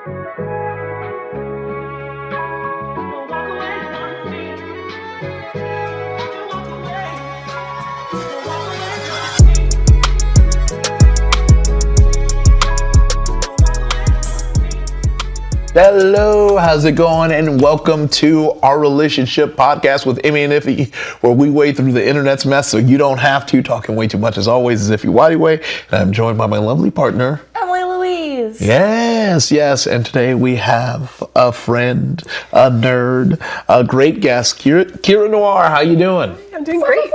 Hello, how's it going? And welcome to our relationship podcast with Emmy and Iffy, where we wade through the internet's mess so you don't have to, talking way too much as always, as Iffy Whitey Way. And I'm joined by my lovely partner, Emily Louise. Yes. And today we have a friend, a nerd, a great guest, Kira Noir. How you doing? I'm doing great.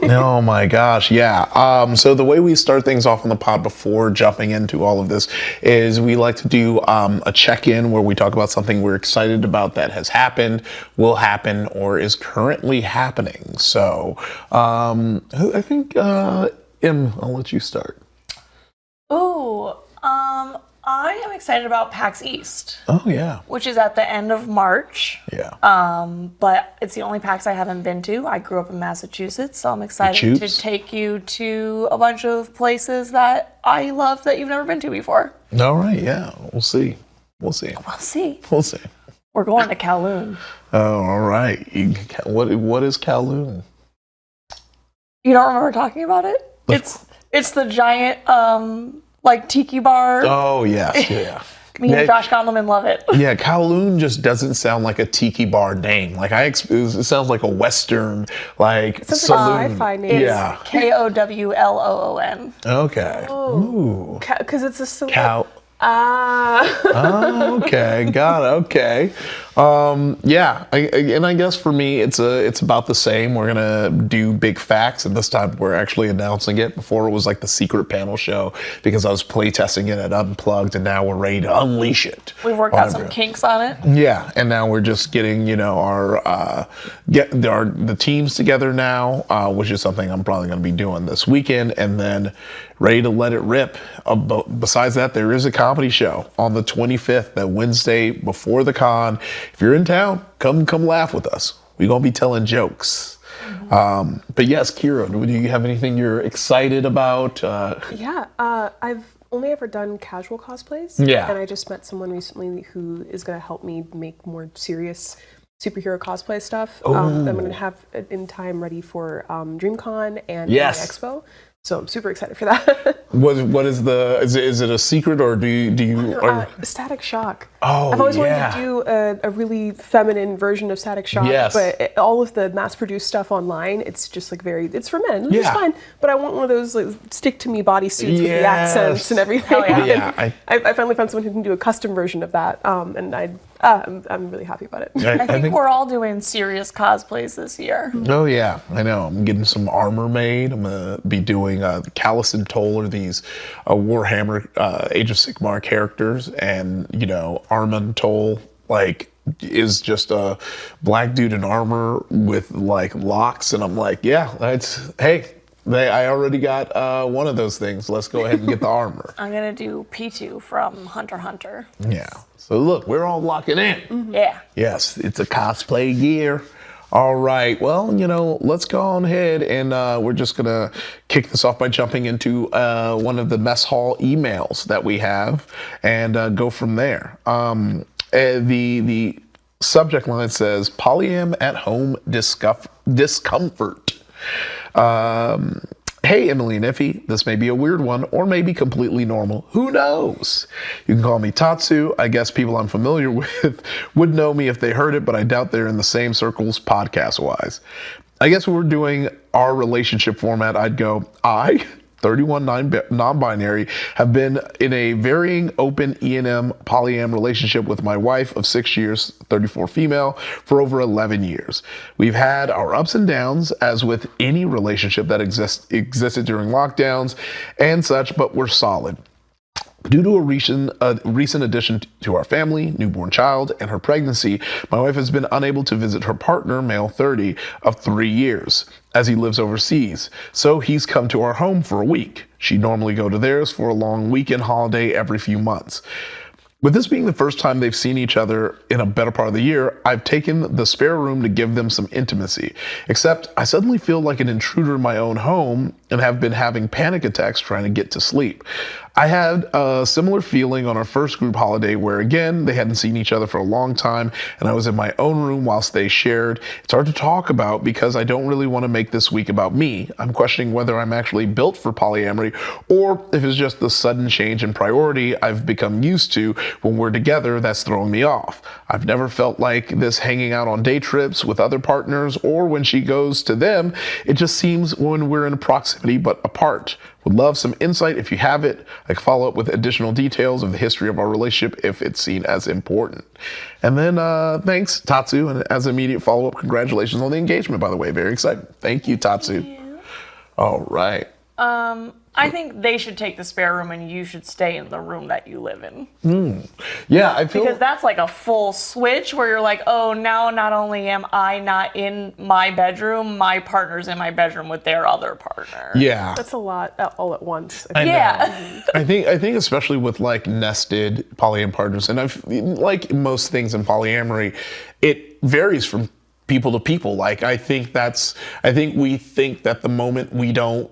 Oh my gosh, yeah. So the way we start things off on the pod before jumping into all of this is we like to do a check-in where we talk about something we're excited about that has happened, will happen, or is currently happening. So I think, Em, I'll let you start. I am excited about PAX East. Oh yeah. Which is at the end of March. Yeah. But it's the only PAX I haven't been to. I grew up in Massachusetts, so I'm excited to take you to a bunch of places that I love that you've never been to before. All right, yeah. We'll see. We'll see. We're going to Kowloon. Oh, all right. What is Kowloon? You don't remember talking about it? It's the giant like tiki bar. Oh yes, yeah. Me and Josh Gondelman love it. Yeah, Kowloon just doesn't sound like a tiki bar name. Like it sounds like a Western it's saloon. Sci-fi name. Yeah. Kowloon. Okay. Oh. Because it's a saloon. Oh, okay. Got it. Okay. Yeah. I guess for me, it's about the same. We're gonna do big facts, and this time we're actually announcing it. Before it was like the secret panel show because I was playtesting it at Unplugged, and now we're ready to unleash it. We've worked out some kinks on it. Yeah, and now we're just getting the teams together now, which is something I'm probably gonna be doing this weekend, and then ready to let it rip. Besides that, there is a comedy show on the 25th, that Wednesday before the con. If you're in town, come laugh with us. We're going to be telling jokes. Mm-hmm. But yes, Kira, do you have anything you're excited about? I've only ever done casual cosplays. Yeah. And I just met someone recently who is going to help me make more serious superhero cosplay stuff. I'm going to have it in time ready for DreamCon and Expo. So I'm super excited for that. What is is it a secret, or do you Static Shock. Oh, I've always wanted to do a really feminine version of Static Shock. Yes. But all of the mass-produced stuff online, it's just like it's for men, which is fine. But I want one of those like stick-to-me bodysuits with the accents and everything. Oh, yeah. And I finally found someone who can do a custom version of that, and I'm really happy about it. I think we're all doing serious cosplays this year. Oh yeah, I know. I'm getting some armor made. I'm gonna be doing Callus and Toll are these Warhammer Age of Sigmar characters, and Armand Toll is just a black dude in armor with like locks, and I'm like, I already got one of those things. Let's go ahead and get the armor. I'm gonna do P2 from Hunter x Hunter. Yeah. So look, we're all locking in. Mm-hmm. Yeah. Yes, it's a cosplay year. All right. Well, let's go on ahead, and we're just gonna kick this off by jumping into one of the mess hall emails that we have, and go from there. The subject line says polyam at home discomfort. Hey, Emily and Iffy, this may be a weird one or maybe completely normal. Who knows? You can call me Tatsu. I guess people I'm familiar with would know me if they heard it, but I doubt they're in the same circles podcast-wise. I guess when we're doing our relationship format, I'd go, 31 non-binary, have been in a varying open E&M polyam relationship with my wife of 6 years, 34 female, for over 11 years. We've had our ups and downs, as with any relationship that existed during lockdowns and such, but we're solid. Due to a recent addition to our family, newborn child, and her pregnancy, my wife has been unable to visit her partner, male 30, of 3 years, as he lives overseas. So he's come to our home for a week. She'd normally go to theirs for a long weekend holiday every few months. With this being the first time they've seen each other in a better part of the year, I've taken the spare room to give them some intimacy. Except I suddenly feel like an intruder in my own home and have been having panic attacks trying to get to sleep. I had a similar feeling on our first group holiday where, again, they hadn't seen each other for a long time, and I was in my own room whilst they shared. It's hard to talk about because I don't really want to make this week about me. I'm questioning whether I'm actually built for polyamory or if it's just the sudden change in priority I've become used to when we're together that's throwing me off. I've never felt like this hanging out on day trips with other partners or when she goes to them. It just seems when we're in proximity but apart. Would love some insight if you have it. I can follow up with additional details of the history of our relationship if it's seen as important. And then thanks, Tatsu. And as an immediate follow-up, congratulations on the engagement, by the way. Very excited. Thank you, Tatsu. Thank you. All right. I think they should take the spare room and you should stay in the room that you live in. Yeah, I feel... Because that's like a full switch where you're like, oh, now not only am I not in my bedroom, my partner's in my bedroom with their other partner. Yeah. That's a lot all at once. Yeah. I think especially with like nested polyam partners, and I've like most things in polyamory, it varies from people to people. Like I think we think that the moment we don't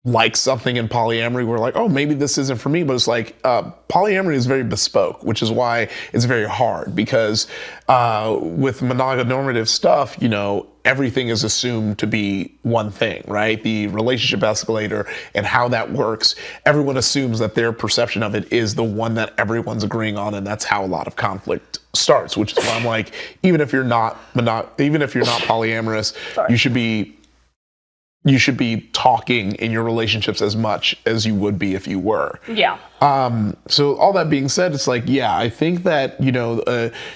like something in polyamory, we're like, oh, maybe this isn't for me. But it's like polyamory is very bespoke, which is why it's very hard because with mononormative stuff, you know, everything is assumed to be one thing, right? The relationship escalator and how that works, everyone assumes that their perception of it is the one that everyone's agreeing on, and that's how a lot of conflict starts, which is why I'm like, even if you're not polyamorous, you should be talking in your relationships as much as you would be if you were. Yeah. So all that being said, it's like, yeah, I think that,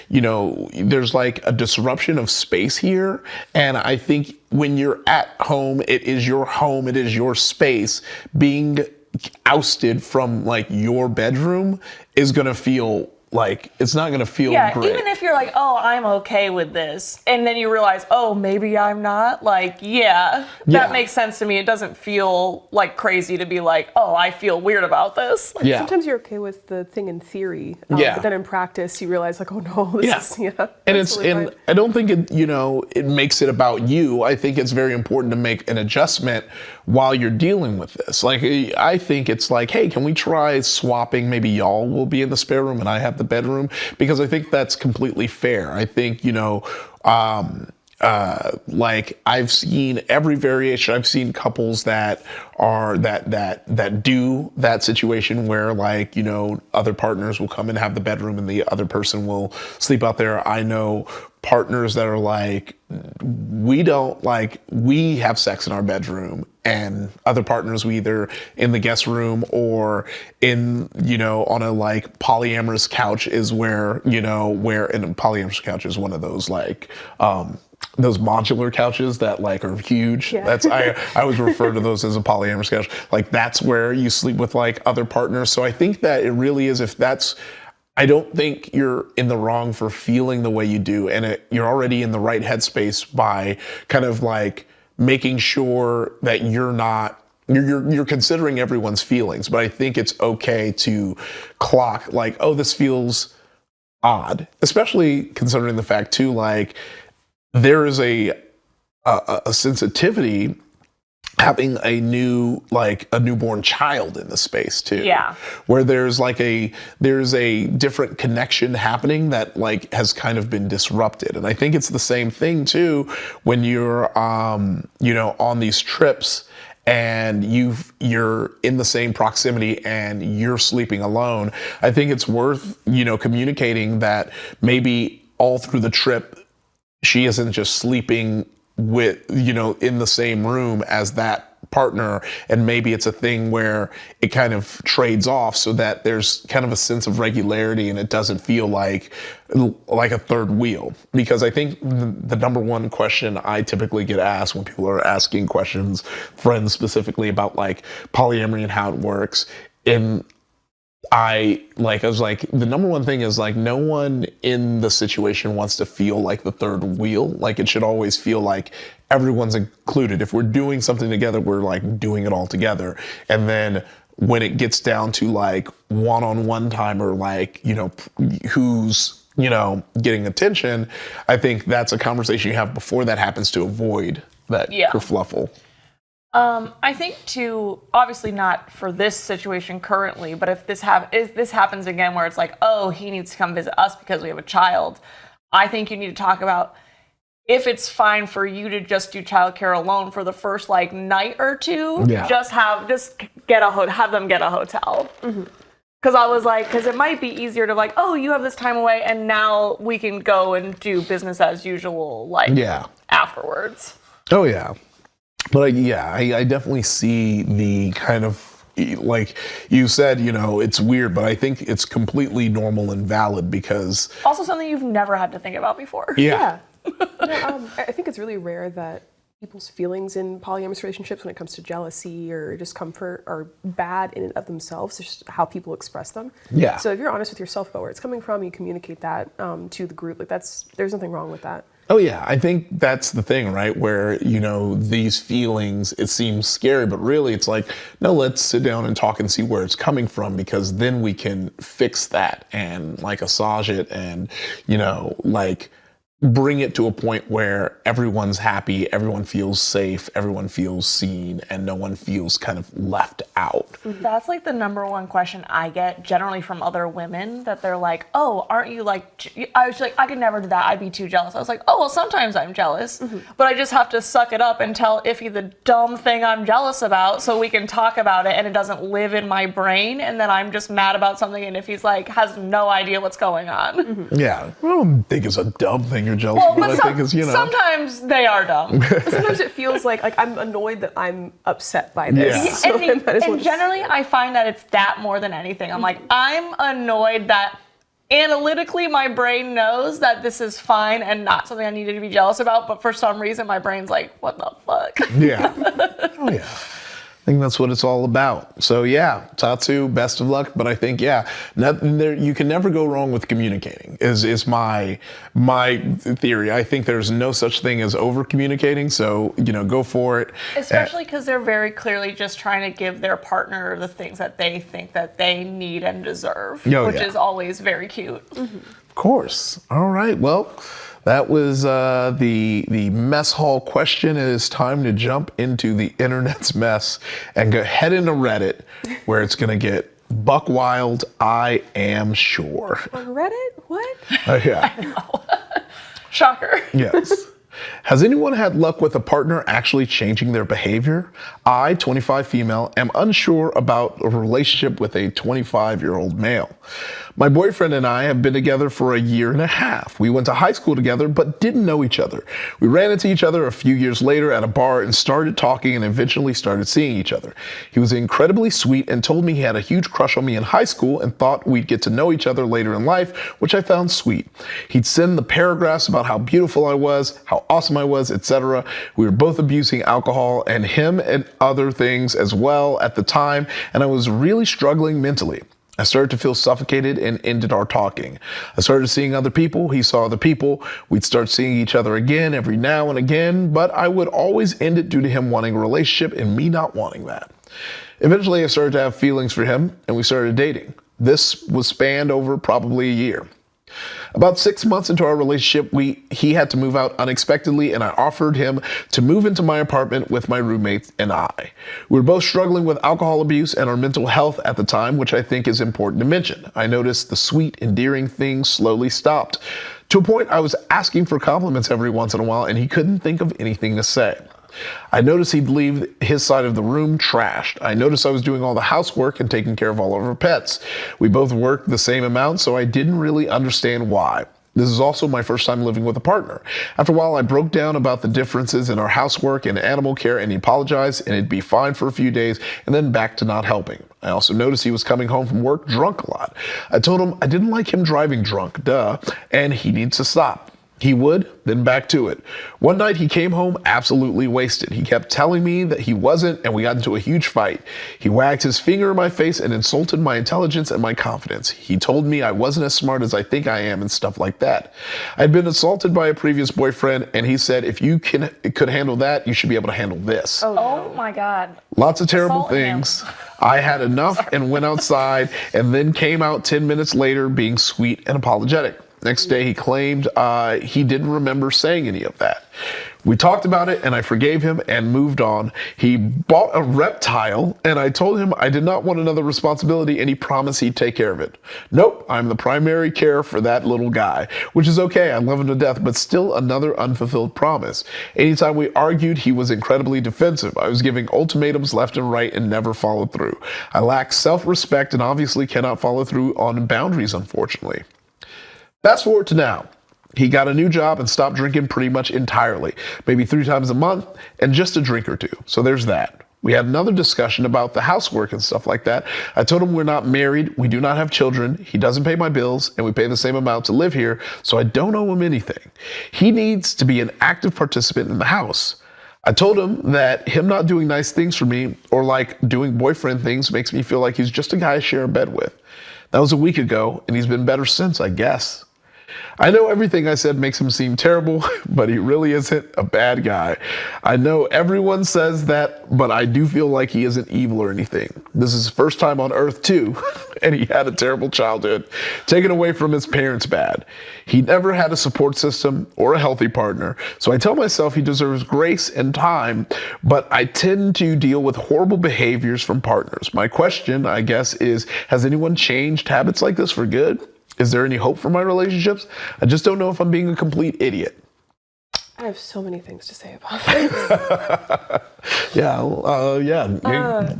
there's like a disruption of space here. And I think when you're at home, it is your space. Being ousted from like your bedroom is going to feel like, it's not going to feel great. Even if you're like, oh, I'm okay with this. And then you realize, oh, maybe I'm not. Like, that makes sense to me. It doesn't feel like crazy to be like, oh, I feel weird about this. Like, sometimes you're okay with the thing in theory. But then in practice, you realize like, oh no, this is, And I don't think it makes it about you. I think it's very important to make an adjustment while you're dealing with this. Like, I think it's like, hey, can we try swapping? Maybe y'all will be in the spare room and I have the bedroom, because I think that's completely fair. I think, like I've seen every variation. I've seen couples that are that do that situation where like, other partners will come and have the bedroom and the other person will sleep out there. I know partners that are like, we have sex in our bedroom, and other partners we either in the guest room or in, on a like polyamorous couch is where in a polyamorous couch is one of those like, those modular couches that like are huge. Yeah. That's I always refer to those as a polyamorous couch. Like that's where you sleep with like other partners. So I think that it really is, I don't think you're in the wrong for feeling the way you do, and you're already in the right headspace by kind of like making sure that you're considering everyone's feelings. But I think it's okay to clock like, oh, this feels odd, especially considering the fact too, like there is a sensitivity having a newborn child in the space too. Yeah. Where there's a different connection happening that like has kind of been disrupted. And I think it's the same thing too when you're on these trips and you're in the same proximity and you're sleeping alone. I think it's worth, communicating that maybe all through the trip she isn't just sleeping with, in the same room as that partner. And maybe it's a thing where it kind of trades off so that there's kind of a sense of regularity and it doesn't feel like a third wheel. Because I think the number one question I typically get asked when people are asking questions, friends specifically, about like polyamory and how it works, I was like, the number one thing is like, no one in the situation wants to feel like the third wheel. Like it should always feel like everyone's included. If we're doing something together, we're like doing it all together. And then when it gets down to like one-on-one time or like, who's, getting attention, I think that's a conversation you have before that happens to avoid that kerfluffle. I think too, obviously not for this situation currently, but if this happens again where it's like, oh, he needs to come visit us because we have a child, I think you need to talk about if it's fine for you to just do childcare alone for the first like night or two. Yeah. Have them get a hotel. Because I was like, because it might be easier to like, oh, you have this time away, and now we can go and do business as usual, like afterwards. Oh yeah. But I definitely see the kind of, like you said, it's weird, but I think it's completely normal and valid because... Also something you've never had to think about before. Yeah. I think it's really rare that people's feelings in polyamorous relationships when it comes to jealousy or discomfort are bad in and of themselves. It's just how people express them. Yeah. So if you're honest with yourself about where it's coming from, you communicate that to the group. Like there's nothing wrong with that. Oh yeah, I think that's the thing, right? Where, these feelings, it seems scary, but really it's like, no, let's sit down and talk and see where it's coming from, because then we can fix that and like massage it and, like bring it to a point where everyone's happy, everyone feels safe, everyone feels seen, and no one feels kind of left out. That's like the number one question I get generally from other women, that they're like, oh, aren't you like, I was like, I could never do that, I'd be too jealous. I was like, oh, well, sometimes I'm jealous, but I just have to suck it up and tell Iffy the dumb thing I'm jealous about so we can talk about it and it doesn't live in my brain, and then I'm just mad about something and Iffy's like, has no idea what's going on. Yeah, I don't think it's a dumb thing you're jealous Well, of, but I think it's, sometimes they are dumb. Sometimes it feels like I'm annoyed that I'm upset by this. Yeah. So And generally, I find that it's that more than anything. I'm like, I'm annoyed that analytically my brain knows that this is fine and not something I needed to be jealous about, but for some reason my brain's like, what the fuck? Yeah. Oh yeah. I think that's what it's all about. So yeah, Tatsu, best of luck. But I think, you can never go wrong with communicating is my theory. I think there's no such thing as over communicating. So, go for it. Especially because they're very clearly just trying to give their partner the things that they think that they need and deserve, which is always very cute. Of course. All right. Well, that was the mess hall question. It is time to jump into the internet's mess and head into Reddit, where it's going to get buck wild, I am sure. On Reddit? What? Yeah. I know. Shocker. Yes. Has anyone had luck with a partner actually changing their behavior? I, 25 female, am unsure about a relationship with a 25-year-old male. My boyfriend and I have been together for a year and a half. We went to high school together, but didn't know each other. We ran into each other a few years later at a bar and started talking and eventually started seeing each other. He was incredibly sweet and told me he had a huge crush on me in high school and thought we'd get to know each other later in life, which I found sweet. He'd send the paragraphs about how beautiful I was, how awesome I was, etc. We were both abusing alcohol and him and other things as well at the time, and I was really struggling mentally. I started to feel suffocated and ended our talking. I started seeing other people. He saw other people. We'd start seeing each other again every now and again, but I would always end it due to him wanting a relationship and me not wanting that. Eventually, I started to have feelings for him and we started dating. This was spanned over probably a year. About 6 months into our relationship, he had to move out unexpectedly, and I offered him to move into my apartment with my roommate and I. We were both struggling with alcohol abuse and our mental health at the time, which I think is important to mention. I noticed the sweet, endearing things slowly stopped. To a point, I was asking for compliments every once in a while, and he couldn't think of anything to say. I noticed he'd leave his side of the room trashed. I noticed I was doing all the housework and taking care of all of our pets. We both worked the same amount, so I didn't really understand why. This is also my first time living with a partner. After a while, I broke down about the differences in our housework and animal care, and he apologized, and it'd be fine for a few days, and then back to not helping. I also noticed he was coming home from work drunk a lot. I told him I didn't like him driving drunk, and he needs to stop. He would, then back to it. One night he came home absolutely wasted. He kept telling me that he wasn't, and we got into a huge fight. He wagged his finger in my face and insulted my intelligence and my confidence. He told me I wasn't as smart as I think I am and stuff like that. I'd been assaulted by a previous boyfriend, and he said, if you could handle that, you should be able to handle this. Oh my God. Lots of terrible Assault him. things. I had enough and went outside, and then came out 10 minutes later being sweet and apologetic. Next day, he claimed he didn't remember saying any of that. We talked about it and I forgave him and moved on. He bought a reptile and I told him I did not want another responsibility and he promised he'd take care of it. Nope, I'm the primary care for that little guy, which is okay. I love him to death, but still another unfulfilled promise. Anytime we argued, he was incredibly defensive. I was giving ultimatums left and right and never followed through. I lack self-respect and obviously cannot follow through on boundaries, unfortunately. Fast forward to now. He got a new job and stopped drinking pretty much entirely, maybe 3 times a month and just a drink or 2. So there's that. We had another discussion about the housework and stuff like that. I told him we're not married, we do not have children, he doesn't pay my bills, and we pay the same amount to live here, so I don't owe him anything. He needs to be an active participant in the house. I told him that him not doing nice things for me or like doing boyfriend things makes me feel like he's just a guy I share a bed with. That was a week ago, and he's been better since, I guess. I know everything I said makes him seem terrible, but he really isn't a bad guy. I know everyone says that, but I do feel like he isn't evil or anything. This is his first time on Earth too, and he had a terrible childhood, taken away from his parents bad. He never had a support system or a healthy partner, so I tell myself he deserves grace and time, but I tend to deal with horrible behaviors from partners. My question, I guess, is, has anyone changed habits like this for good? Is there any hope for my relationships? I just don't know if I'm being a complete idiot. I have so many things to say about this.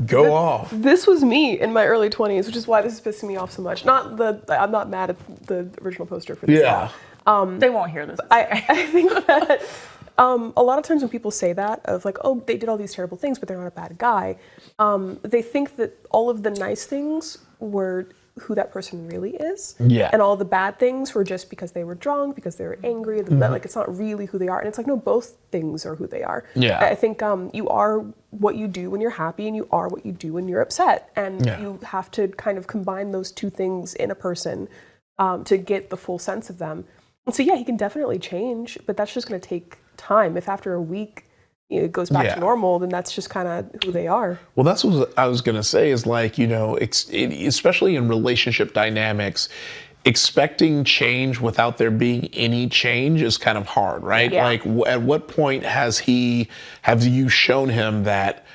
Go off. This was me in my early 20s, which is why this is pissing me off so much. I'm not mad at the original poster for this. Yeah. They won't hear this. I think that a lot of times when people say that, of like, oh, they did all these terrible things, but they're not a bad guy, they think that all of the nice things were who that person really is. Yeah. And all the bad things were just because they were drunk, because they were angry, that like it's not really who they are. And it's like, no, both things are who they are. Yeah. I think you are what you do when you're happy and you are what you do when you're upset. And you have to kind of combine those two things in a person to get the full sense of them. And so yeah, he can definitely change, but that's just gonna take time. If after a week, it goes back to normal, then that's just kind of who they are. Well, that's what I was going to say is like, especially in relationship dynamics, expecting change without there being any change is kind of hard, right? Yeah. Like at what point have you shown him that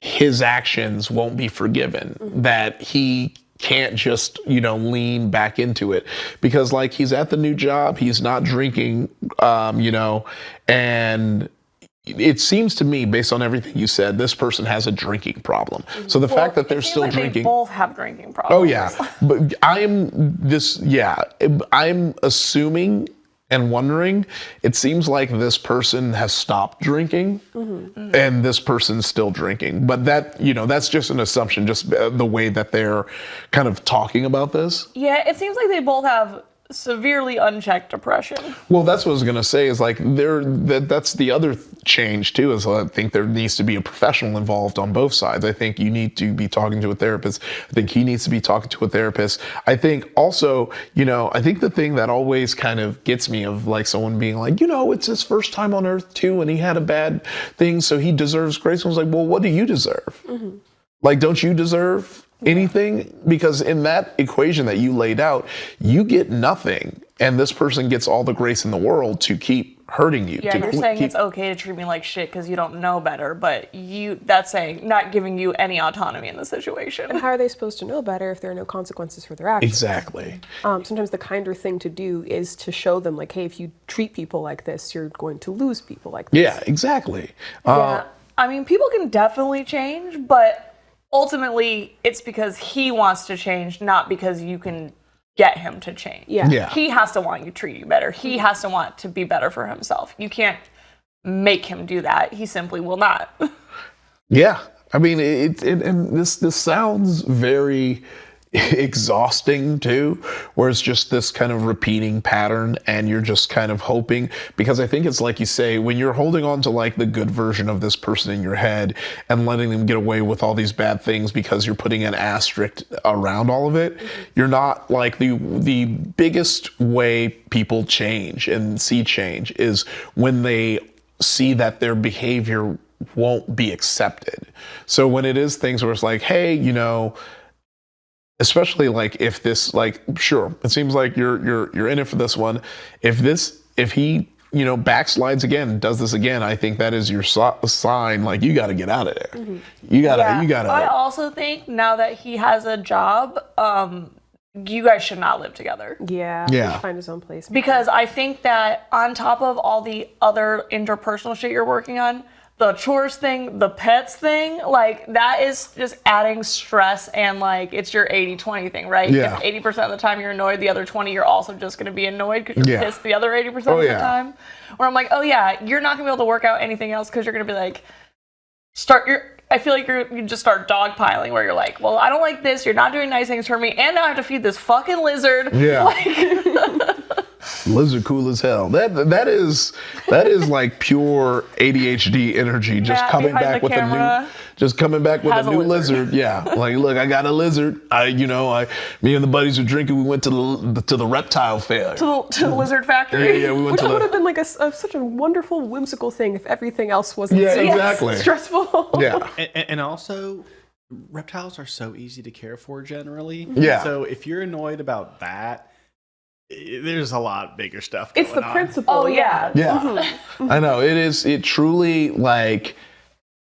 his actions won't be forgiven, that he can't just, lean back into it? Because like he's at the new job, he's not drinking, and it seems to me, based on everything you said, this person has a drinking problem. So the fact that they're still like drinking. They both have drinking problems. Oh yeah, but I'm assuming and wondering. It seems like this person has stopped drinking, and this person's still drinking. But that, that's just an assumption, just the way that they're kind of talking about this. Yeah, it seems like they both have severely unchecked depression. Well, that's what I was gonna say. Is like that's the other change too. Is I think there needs to be a professional involved on both sides. I think you need to be talking to a therapist. I think he needs to be talking to a therapist. I think also, I think the thing that always kind of gets me of like someone being like, it's his first time on Earth too, and he had a bad thing, so he deserves grace. I was like, well, what do you deserve? Like, don't you deserve anything? Because in that equation that you laid out, you get nothing, and this person gets all the grace in the world to keep hurting you. Yeah, you're saying it's okay to treat me like shit because you don't know better, but that's saying not giving you any autonomy in the situation. And how are they supposed to know better if there are no consequences for their actions? Exactly. Sometimes the kinder thing to do is to show them like, hey, if you treat people like this, you're going to lose people like this. Yeah, exactly. Yeah, I mean, people can definitely change, but ultimately, it's because he wants to change, not because you can get him to change. Yeah. He has to want you to treat you better. He has to want to be better for himself. You can't make him do that. He simply will not. Yeah. I mean, and this sounds very exhausting too, where it's just this kind of repeating pattern and you're just kind of hoping, because I think it's like you say, when you're holding on to like the good version of this person in your head and letting them get away with all these bad things because you're putting an asterisk around all of it, you're not like the biggest way people change and see change is when they see that their behavior won't be accepted. So when it is things where it's like, hey, especially like if this, like, sure, it seems like you're in it for this one. If he, backslides again, does this again, I think that is your sign. Like, you got to get out of there. You gotta. I also think now that he has a job, you guys should not live together. Yeah. Find his own place. Because I think that on top of all the other interpersonal shit you're working on, the chores thing, the pets thing, like, that is just adding stress, and like, it's your 80-20 thing, right? Yeah. If 80% of the time you're annoyed, the other 20 you're also just going to be annoyed because you're pissed the other 80% of the time. Where I'm like, oh yeah, you're not going to be able to work out anything else because you're going to be like, I feel like you just start dogpiling where you're like, well, I don't like this, you're not doing nice things for me, and now I have to feed this fucking lizard. Yeah. Like, lizard cool as hell. That is like pure ADHD energy. Just Matt coming behind back the with camera a new lizard. Yeah. Like, look, I got a lizard. Me and the buddies were drinking. We went to the reptile fair. to the lizard factory. Yeah, we went Which would have been like such a wonderful, whimsical thing if everything else wasn't so exactly. stressful. Yeah. And also, reptiles are so easy to care for generally. Yeah. So if you're annoyed about that, there's a lot bigger stuff It's the going on. principle. Oh, yeah. Yeah. I know. It truly, like,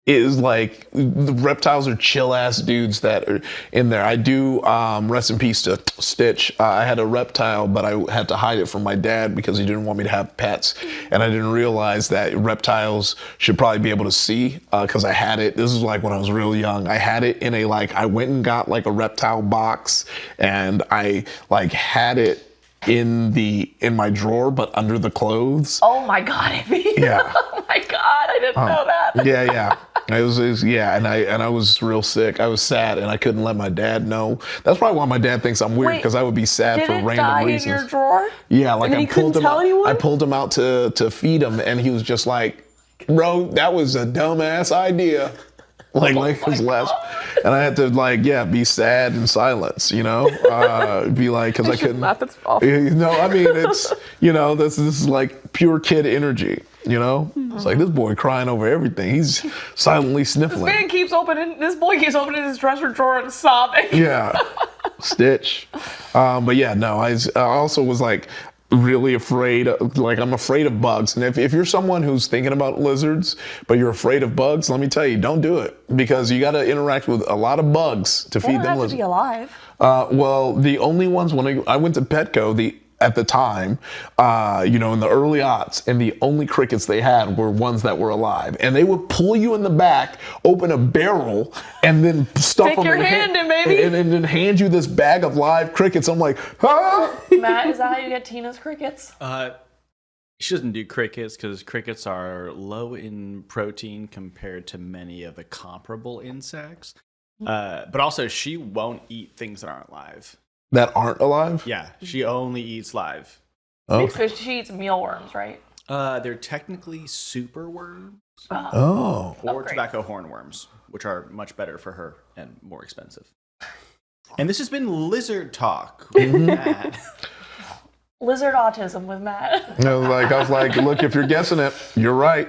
is like, the reptiles are chill ass dudes that are in there. I do, rest in peace to Stitch. I had a reptile, but I had to hide it from my dad because he didn't want me to have pets. And I didn't realize that reptiles should probably be able to see, because I had it. This is like when I was real young. I had it in I went and got like a reptile box, and I like had it in my drawer, but under the clothes. Oh my God, Ivy. Yeah. Oh my God, I didn't know that. Yeah. It was and I was real sick. I was sad, and I couldn't let my dad know. That's probably why my dad thinks I'm weird, Wait, because I would be sad Did for it random die reasons. in your drawer? Yeah, like, And then I you couldn't pulled him tell out. anyone? I pulled him out to feed him, and he was just like, "Bro, that was a dumbass idea." Like his last, and I had to be sad in silence, be like, because I couldn't laugh, that's awful. No, I mean, it's this is like pure kid energy, It's like, this boy crying over everything. He's silently sniffling. This boy keeps opening his dresser drawer and sobbing. Yeah, Stitch. But yeah, no, I also was like really afraid. I'm afraid of bugs. And if you're someone who's thinking about lizards, but you're afraid of bugs, let me tell you, don't do it, because you got to interact with a lot of bugs to feed them They don't have lizards. to be alive. Well, the only ones when I went to Petco, at the time, in the early aughts, and the only crickets they had were ones that were alive. And they would pull you in the back, open a barrel, and then stuff Stick them your hand in, baby. and then hand you this bag of live crickets. I'm like, huh? Matt, is that how you get Tina's crickets? She doesn't do crickets because crickets are low in protein compared to many of the comparable insects. But also, she won't eat things that aren't live. That aren't alive? Yeah, she only eats live. Oh. Because she eats mealworms, right? They're technically super worms Oh. or great. tobacco hornworms, which are much better for her and more expensive. And this has been Lizard Talk with Matt. Lizard autism with Matt. I was like, look, if you're guessing it, you're right.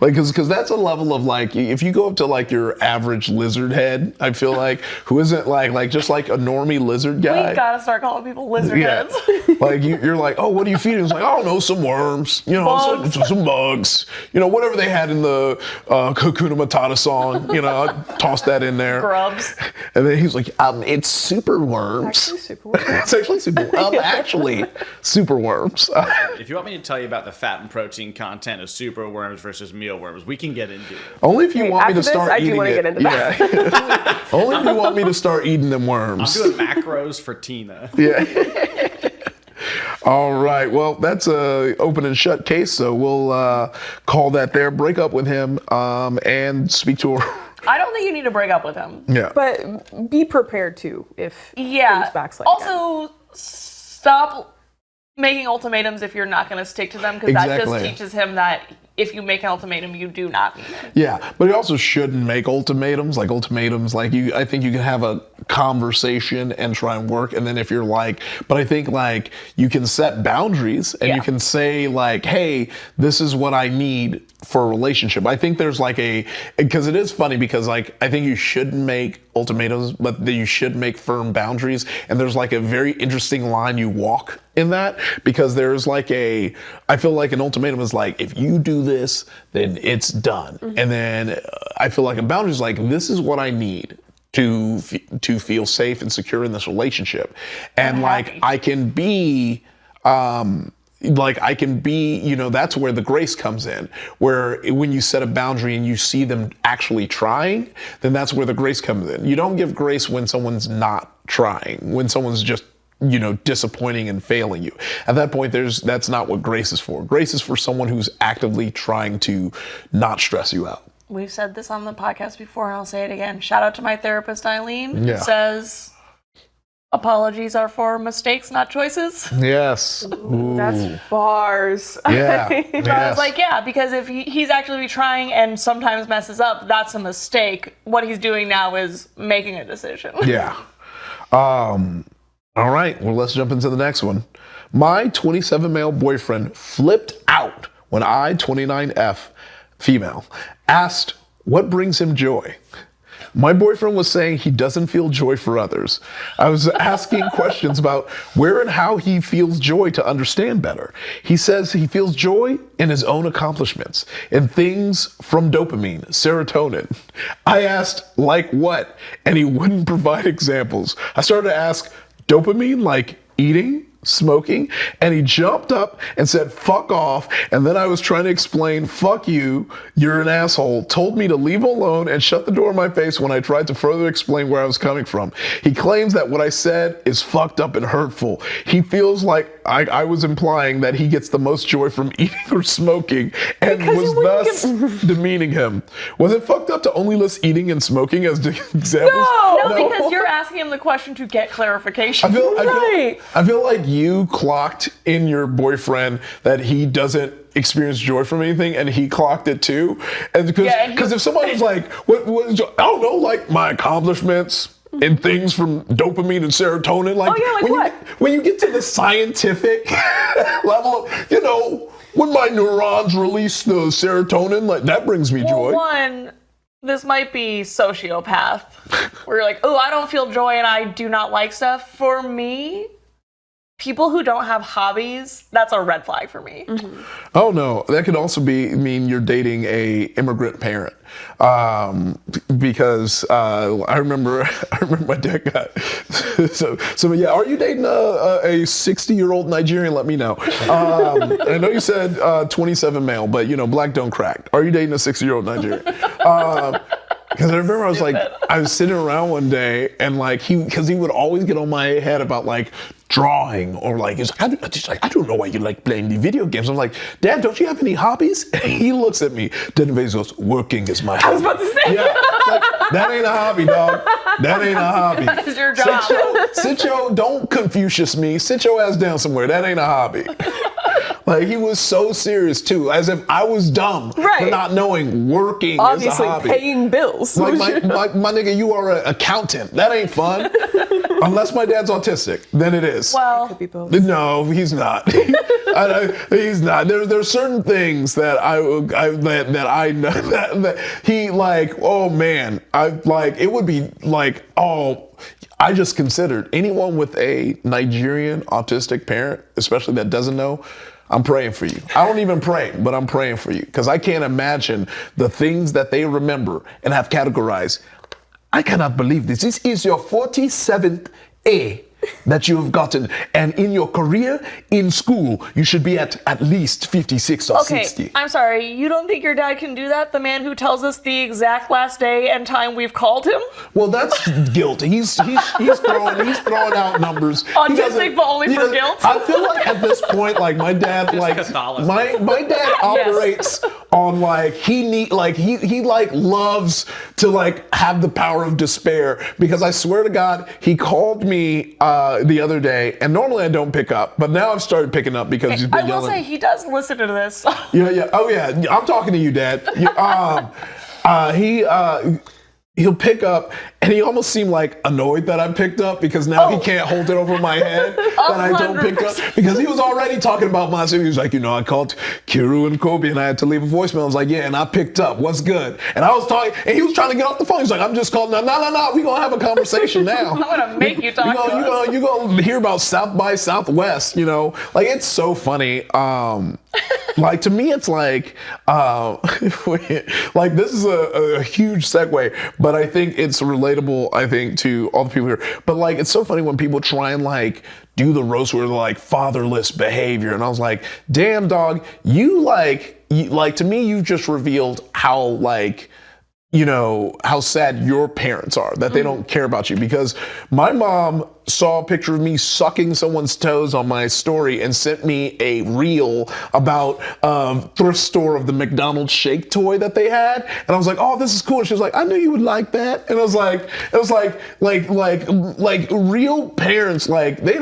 Because that's a level of if you go up to your average lizard head, I feel like, who isn't just like a normie lizard guy. We gotta start calling people lizard heads. You're like, oh, what are you feeding? It's like, I don't know, some worms, Bugs. some bugs, whatever they had in the Hakuna Matata song, I tossed that in there. Grubs. And then he's like, it's super worms. Actually, super weird. It's actually super. Actually, super worms. If you want me to tell you about the fat and protein content of super worms versus mealworms, we can get into it. Only if you want me to after this, start I do eating wanna it. get into that. Yeah. Only if you want me to start eating them I'm worms. doing macros for Tina. Yeah. All right. Well, that's a open and shut case, so we'll call that there. Break up with him and speak to her. I don't think you need to break up with him. Yeah. But be prepared to if Yeah. things backslide. Also, stop making ultimatums if you're not going to stick to them, because that Exactly. just teaches him that if you make an ultimatum, you do not mean it. Yeah, but you also shouldn't make ultimatums. Like I think you can have a conversation and try and work. And then if you're like, but I think like you can set boundaries and you can say like, hey, this is what I need for a relationship. I think there's like because it is funny because like, I think you should make ultimatums, but you should make firm boundaries. And there's like a very interesting line you walk in that, because there's like I feel like an ultimatum is like, if you do this, then it's done. And then I feel like a boundary is like, this is what I need to feel safe and secure in this relationship. And like, I can be, that's where the grace comes in, where when you set a boundary and you see them actually trying, then that's where the grace comes in. You don't give grace when someone's not trying, when someone's just, disappointing and failing you. At that point, that's not what grace is for. Grace is for someone who's actively trying to not stress you out. We've said this on the podcast before, and I'll say it again. Shout out to my therapist, Eileen, Yeah. who says apologies are for mistakes, not choices. Yes. That's bars. Yeah. But I was like, yeah, because if he's actually trying and sometimes messes up, that's a mistake. What he's doing now is making a decision. Yeah. All right. Well, let's jump into the next one. My 27 male boyfriend flipped out when I, 29F female, asked what brings him joy. My boyfriend was saying he doesn't feel joy for others. I was asking questions about where and how he feels joy to understand better. He says he feels joy in his own accomplishments, in things from dopamine, serotonin. I asked, like what? And he wouldn't provide examples. I started to ask, dopamine, like eating, smoking, and he jumped up and said, fuck off. And then I was trying to explain, fuck you, you're an asshole, told me to leave him alone and shut the door in my face when I tried to further explain where I was coming from. He claims that what I said is fucked up and hurtful. He feels like I was implying that he gets the most joy from eating or smoking and was thus demeaning him. Was it fucked up to only list eating and smoking as examples? No, because you're asking him the question to get clarification. I feel like you clocked in your boyfriend that he doesn't experience joy from anything, and he clocked it too. And because if someone was like, what is joy? I don't know, like my accomplishments and things from dopamine and serotonin. Like, when you get to the scientific level of, when my neurons release the serotonin, like that brings me joy. One, this might be sociopath, where you're like, oh, I don't feel joy and I do not like stuff. For me, people who don't have hobbies, that's a red flag for me. Mm-hmm. Oh no, that could also mean you're dating a immigrant parent. Because I remember my dad got so yeah. Are you dating a 60-year-old Nigerian? Let me know. I know you said 27 male, but black don't crack. Are you dating a 60-year-old Nigerian? Because I remember I was sitting around one day and because he would always get on my head about drawing or he's like, I don't know why you like playing the video games. I'm like, Dad, don't you have any hobbies? And he looks at me, then he goes, working is my hobby. I was about to say. Yeah, that ain't a hobby, dog. That ain't a hobby. That is your job. Don't Confucius me. Sit your ass down somewhere. That ain't a hobby. He was so serious too, as if I was dumb for not knowing working is a hobby. Obviously, paying bills. My nigga, you are an accountant. That ain't fun. Unless my dad's autistic, then it is. Well, could be both. No, he's not. He's not. There's certain things that I know that he oh man, it would be I just considered anyone with a Nigerian autistic parent, especially that doesn't know, I'm praying for you. I don't even pray, but I'm praying for you because I can't imagine the things that they remember and have categorized. I cannot believe this. This is your 47th A that you have gotten. And in your career, in school, you should be at least 56 or 60. I'm sorry. You don't think your dad can do that? The man who tells us the exact last day and time we've called him? Well, that's guilt. He's throwing out numbers. Autistic, but only for guilt? I feel like at this point, my dad, my dad operates on like he loves to like have the power of despair, because I swear to God, he called me the other day, and normally I don't pick up, but now I've started picking up because he's been I will yelling. say he does listen to this. Yeah. Oh yeah. I'm talking to you, Dad. He'll pick up, and he almost seemed like annoyed that I picked up, because now he can't hold it over my head that I don't pick up, because he was already talking about my city. He was like, I called Kiru and Kobe and I had to leave a voicemail. I was like, yeah, and I picked up. What's good? And I was talking, and he was trying to get off the phone. He's like, I'm just calling. No, we're going to have a conversation now. I'm going to make you talk to us. You're going to hear about South by Southwest, Like, it's so funny. Like, to me, it's like, like, this is a huge segue, but I think it's relatable, to all the people here. But like, it's so funny when people try and like do the roast where they're like fatherless behavior. And I was like, damn dog, you to me, you've just revealed how like, how sad your parents are, that they don't care about you. Because my mom saw a picture of me sucking someone's toes on my story and sent me a reel about thrift store of the McDonald's shake toy that they had. And I was like, oh, this is cool. And she was like, I knew you would like that. And I was like, like real parents, like they're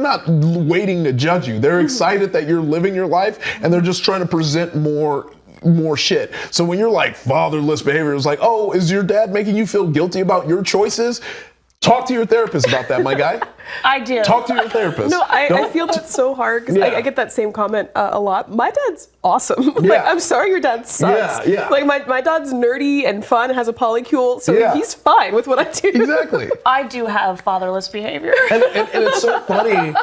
not waiting to judge you. They're excited that you're living your life, and they're just trying to present more shit. So when you're like fatherless behavior, it's like, oh, is your dad making you feel guilty about your choices? Talk to your therapist about that, my guy. I do. Talk to your therapist. No, I feel that's so hard, because I get that same comment a lot. My dad's awesome. Like, I'm sorry your dad sucks. Yeah. Like, my dad's nerdy and fun, has a polycule, so he's fine with what I do. Exactly. I do have fatherless behavior. And it's so funny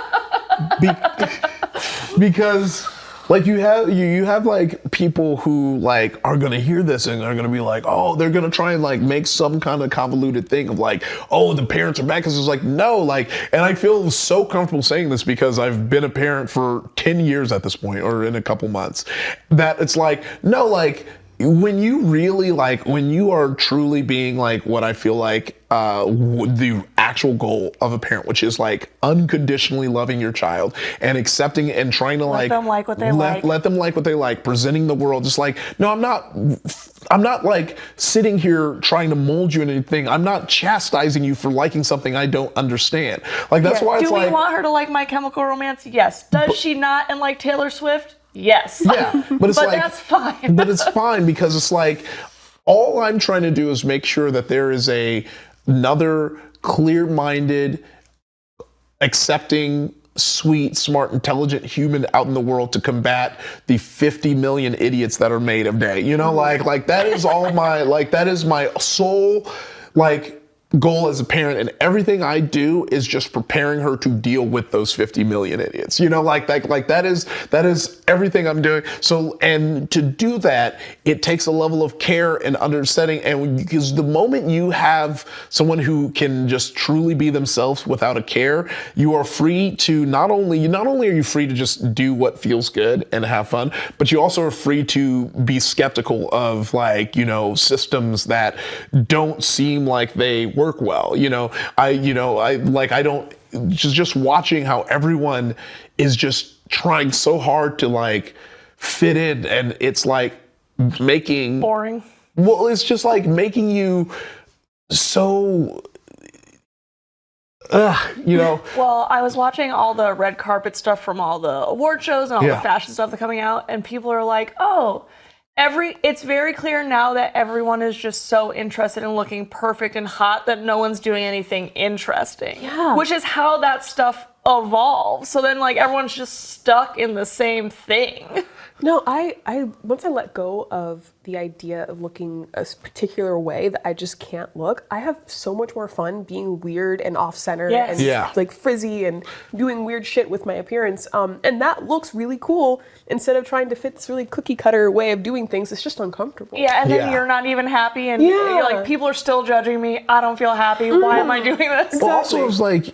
because like you have like people who like are gonna hear this and are gonna be like, oh, they're gonna try and like make some kind of convoluted thing of like, oh, the parents are bad, because it's like, no, like, and I feel so comfortable saying this because I've been a parent for 10 years at this point, or in a couple months, that it's like, no, like, when you really like, when you are truly being like what I feel like the actual goal of a parent, which is like unconditionally loving your child and accepting and trying to let them like what they like. Let them like what they like, presenting the world just like, no, I'm not like sitting here trying to mold you in anything. I'm not chastising you for liking something I don't understand. Like, that's why it's like, do we want her to like My Chemical Romance? Yes. Does she not, and like Taylor Swift? Yes. Yeah, but it's but like, that's fine. But it's fine, because it's like, all I'm trying to do is make sure that there is another clear-minded, accepting, sweet, smart, intelligent human out in the world to combat the 50 million idiots that are made of day. Like that is all that is my sole, like, goal as a parent, and everything I do is just preparing her to deal with those 50 million idiots. Like that is everything I'm doing. So, and to do that, it takes a level of care and understanding, and because the moment you have someone who can just truly be themselves without a care, you are free to not only are you free to just do what feels good and have fun, but you also are free to be skeptical of like, systems that don't seem like they work well. I don't, just watching how everyone is just trying so hard to like fit in, and it's like making boring. Well, it's just like making you so Well, I was watching all the red carpet stuff from all the award shows and all the fashion stuff that's coming out, and people are like, oh, it's very clear now that everyone is just so interested in looking perfect and hot that no one's doing anything interesting. Yeah. Which is how that stuff evolves. So then like everyone's just stuck in the same thing. No, I once I let go of the idea of looking a particular way that I just can't look, I have so much more fun being weird and off-center and like frizzy and doing weird shit with my appearance. And that looks really cool instead of trying to fit this really cookie cutter way of doing things. It's just uncomfortable. Yeah, and then you're not even happy, and you're like, people are still judging me. I don't feel happy. Why am I doing this? Well, also, it's like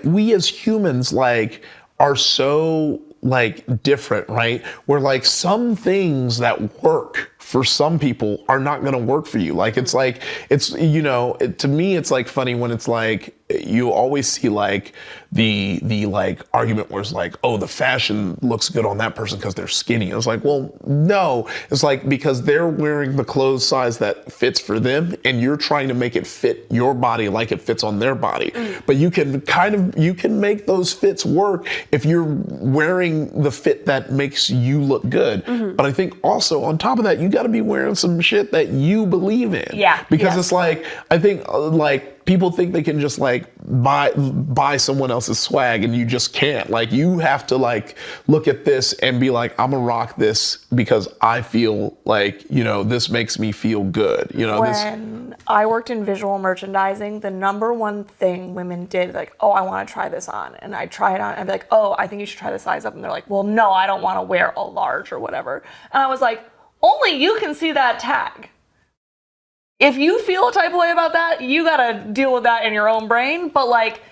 we as humans like are so like different, right? Where like some things that work for some people are not going to work for you. Like, it's like, it's, you know, to me, it's like funny when it's like, you always see like the like argument where it's like, oh, the fashion looks good on that person because they're skinny. It's like, well, no, it's like because they're wearing the clothes size that fits for them and you're trying to make it fit your body like it fits on their body. But you can you can make those fits work if you're wearing the fit that makes you look good. But I think also on top of that, you got to be wearing some shit that you believe in. Yeah. Because it's like, I think like, people think they can just like buy someone else's swag and you just can't. Like, you have to like look at this and be like, I'm gonna rock this because I feel like, you know, this makes me feel good. You know, when I worked in visual merchandising, the number one thing women did, like, oh, I want to try this on. And I'd try it on and I'd be like, oh, I think you should try the size up. And they're like, well, no, I don't want to wear a large or whatever. And I was like, only you can see that tag. If you feel a type of way about that, you gotta deal with that in your own brain. But like,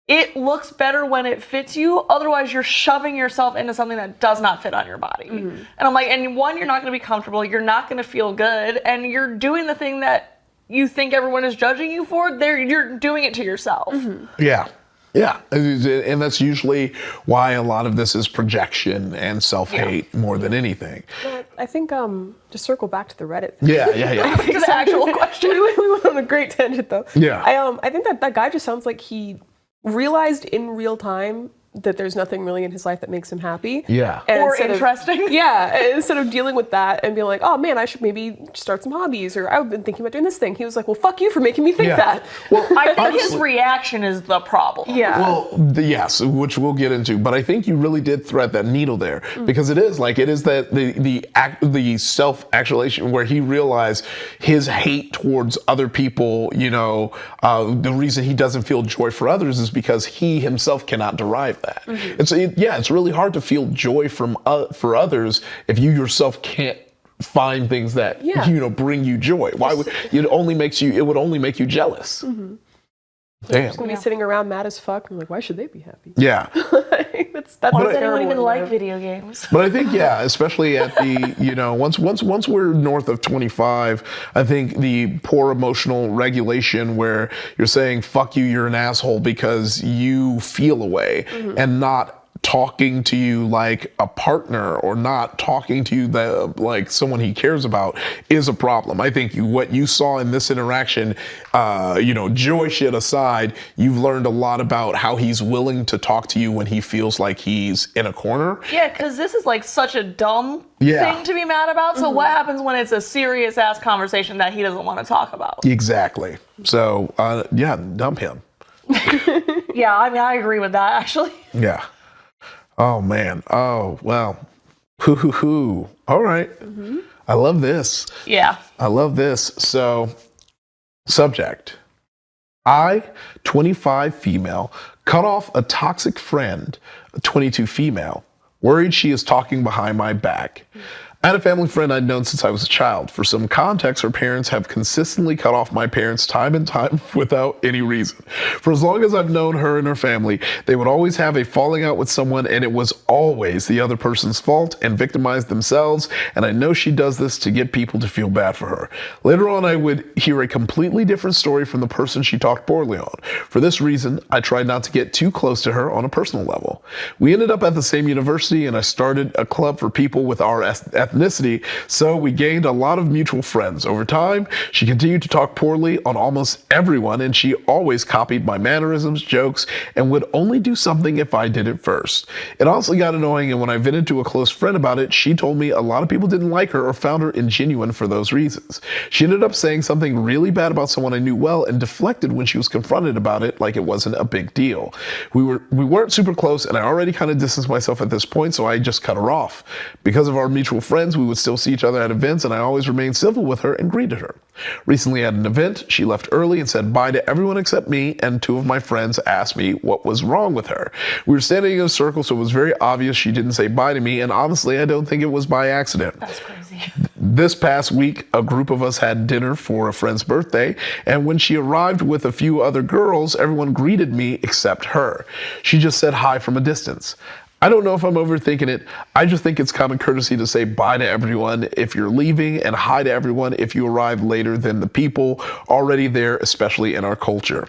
it looks better when it fits you. Otherwise, you're shoving yourself into something that does not fit on your body. And I'm like, and one, you're not gonna be comfortable. You're not gonna feel good. And you're doing the thing that you think everyone is judging you for. You're doing it to yourself. Yeah. Yeah, and that's usually why a lot of this is projection and self-hate more than anything. But I think to circle back to the Reddit. Yeah. To the actual question. We went on a great tangent though. Yeah. I think that guy just sounds like he realized in real time that there's nothing really in his life that makes him happy. Yeah. And Or instead interesting. instead of dealing with that and being like, oh man, I should maybe start some hobbies, or I've been thinking about doing this thing. He was like, well, fuck you for making me think that. Well, I think his reaction is the problem. Yeah. Well, yes, which we'll get into, but I think you really did thread that needle there because it is that the self-actualization where he realized his hate towards other people. You know, the reason he doesn't feel joy for others is because he himself cannot derive that. It's really hard to feel joy for others if you yourself can't find things that you know bring you joy. Why would it would only make you jealous. Damn. Just gonna be sitting around mad as fuck. I'm like, why should they be happy? Yeah. that's Why does anyone terrible even in like life. video games? But I think, especially at the, you know, once we're north of 25, I think the poor emotional regulation where you're saying, fuck you, you're an asshole because you feel a way and not talking to you like a partner or not talking to you like someone he cares about is a problem. I think what you saw in this interaction, you know, joy shit aside, you've learned a lot about how he's willing to talk to you when he feels like he's in a corner. Yeah, because this is like such a dumb thing to be mad about. So what happens when it's a serious ass conversation that he doesn't want to talk about? Exactly. So, dump him. Yeah, I mean, I agree with that actually. Yeah. Oh, man. Oh, well. Hoo. All right. I love this. Yeah. I love this. So, subject. I, 25 female, cut off a toxic friend, 22 female, worried she is talking behind my back. I had a family friend I'd known since I was a child. For some context, her parents have consistently cut off my parents time and time without any reason. For as long as I've known her and her family, they would always have a falling out with someone, and it was always the other person's fault and victimize themselves, and I know she does this to get people to feel bad for her. Later on, I would hear a completely different story from the person she talked poorly on. For this reason, I tried not to get too close to her on a personal level. We ended up at the same university, and I started a club for people with our ethnicity, so we gained a lot of mutual friends. Over time, she continued to talk poorly on almost everyone, and she always copied my mannerisms, jokes, and would only do something if I did it first. It honestly got annoying, and when I vented to a close friend about it, she told me a lot of people didn't like her or found her ingenuine for those reasons. She ended up saying something really bad about someone I knew well and deflected when she was confronted about it like it wasn't a big deal. We weren't super close, and I already kind of distanced myself at this point, so I just cut her off. Because of our mutual friends, we would still see each other at events, and I always remained civil with her and greeted her. Recently at an event, she left early and said bye to everyone except me, and two of my friends asked me what was wrong with her. We were standing in a circle, so it was very obvious she didn't say bye to me, and honestly, I don't think it was by accident. That's crazy. This past week, a group of us had dinner for a friend's birthday, and when she arrived with a few other girls, everyone greeted me except her. She just said hi from a distance. I don't know if I'm overthinking it. I just think it's common courtesy to say bye to everyone if you're leaving and hi to everyone if you arrive later than the people already there, especially in our culture.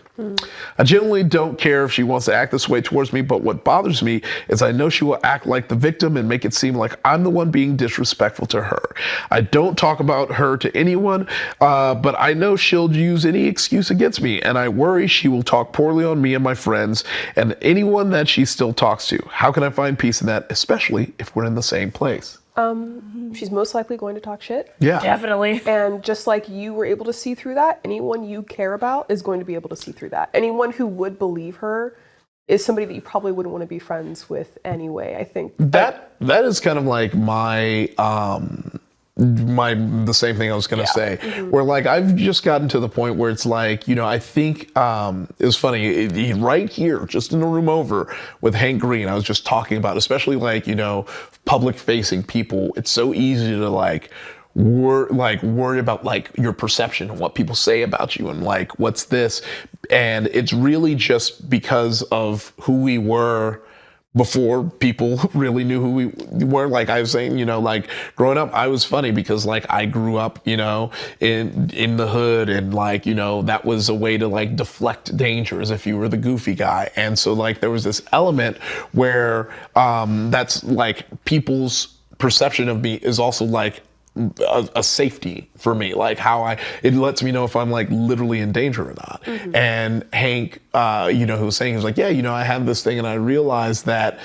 I generally don't care if she wants to act this way towards me, but what bothers me is I know she will act like the victim and make it seem like I'm the one being disrespectful to her. I don't talk about her to anyone, but I know she'll use any excuse against me, and I worry she will talk poorly on me and my friends and anyone that she still talks to. How can I find peace in that, especially if we're in the same place? She's most likely going to talk shit. Yeah. Definitely. And just like you were able to see through that, anyone you care about is going to be able to see through that. Anyone who would believe her is somebody that you probably wouldn't want to be friends with anyway. I think That is kind of like my the same thing I was gonna say, where like I've just gotten to the point where it's like, you know, I think it was funny, right here, just in the room over with Hank Green, I was just talking about, especially like, you know, public facing people, it's so easy to like worry about like your perception and what people say about you and like what's this, and it's really just because of who we were before people really knew who we were. Like I was saying, you know, like growing up, I was funny because like I grew up, you know, in the hood, and like, you know, that was a way to like deflect dangers if you were the goofy guy. And so like there was this element where that's like people's perception of me is also like a safety for me, like how it lets me know if I'm like literally in danger or not. And Hank, you know, who was saying, he was like, yeah, you know, I had this thing and I realized that,